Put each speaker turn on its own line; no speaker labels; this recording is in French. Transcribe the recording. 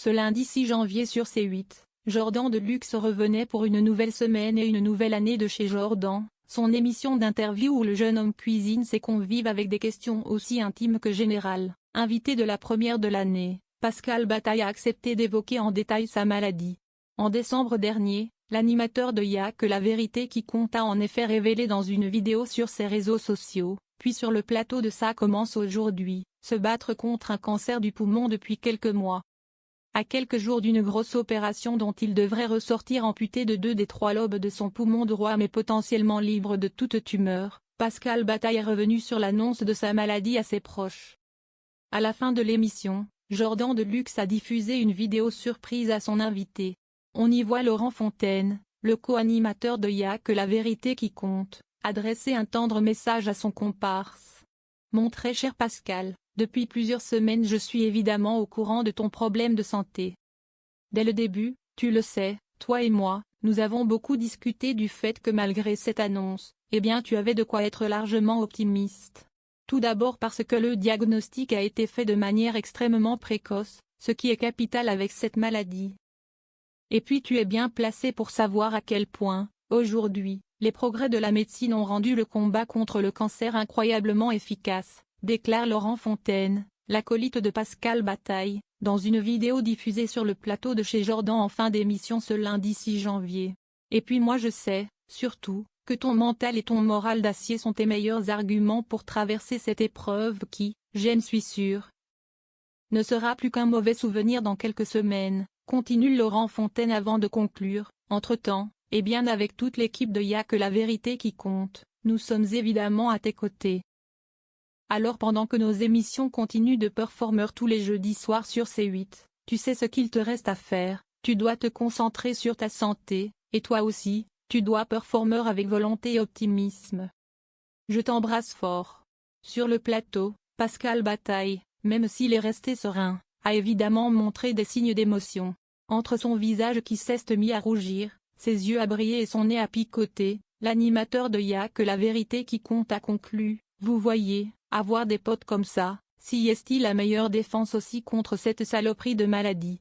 Ce lundi 6 janvier sur C8, Jordan Deluxe revenait pour une nouvelle semaine et une nouvelle année de chez Jordan, son émission d'interview où le jeune homme cuisine ses convives avec des questions aussi intimes que générales. Invité de la première de l'année, Pascal Bataille a accepté d'évoquer en détail sa maladie. En décembre dernier, l'animateur de Y'a que la vérité qui compte a en effet révélé dans une vidéo sur ses réseaux sociaux, puis sur le plateau de Ça commence aujourd'hui, se battre contre un cancer du poumon depuis quelques mois. À quelques jours d'une grosse opération dont il devrait ressortir amputé de 2 des 3 lobes de son poumon droit mais potentiellement libre de toute tumeur, Pascal Bataille est revenu sur l'annonce de sa maladie à ses proches. À la fin de l'émission, Jordan Deluxe a diffusé une vidéo surprise à son invité. On y voit Laurent Fontaine, le co-animateur de Y'a que la vérité qui compte, adresser un tendre message à son comparse. Mon très cher Pascal, depuis plusieurs semaines je suis évidemment au courant de ton problème de santé. Dès le début, tu le sais, toi et moi, nous avons beaucoup discuté du fait que malgré cette annonce, eh bien tu avais de quoi être largement optimiste. Tout d'abord parce que le diagnostic a été fait de manière extrêmement précoce, ce qui est capital avec cette maladie. Et puis tu es bien placé pour savoir à quel point, aujourd'hui, les progrès de la médecine ont rendu le combat contre le cancer incroyablement efficace, déclare Laurent Fontaine, l'acolyte de Pascal Bataille, dans une vidéo diffusée sur le plateau de chez Jordan en fin d'émission ce lundi 6 janvier. Et puis moi je sais, surtout, que ton mental et ton moral d'acier sont tes meilleurs arguments pour traverser cette épreuve qui, j'en suis sûr, ne sera plus qu'un mauvais souvenir dans quelques semaines, continue Laurent Fontaine avant de conclure. Entre-temps, et bien avec toute l'équipe de Y'a que la vérité qui compte, nous sommes évidemment à tes côtés. Alors pendant que nos émissions continuent de performer tous les jeudis soirs sur C8, tu sais ce qu'il te reste à faire, tu dois te concentrer sur ta santé, et toi aussi, tu dois performer avec volonté et optimisme. Je t'embrasse fort. Sur le plateau, Pascal Bataille, même s'il est resté serein, a évidemment montré des signes d'émotion. Entre son visage qui s'est mis à rougir, ses yeux à briller et son nez à picoter, l'animateur de Y'a que la vérité qui compte a conclu, vous voyez, avoir des potes comme ça, si est-il la meilleure défense aussi contre cette saloperie de maladie.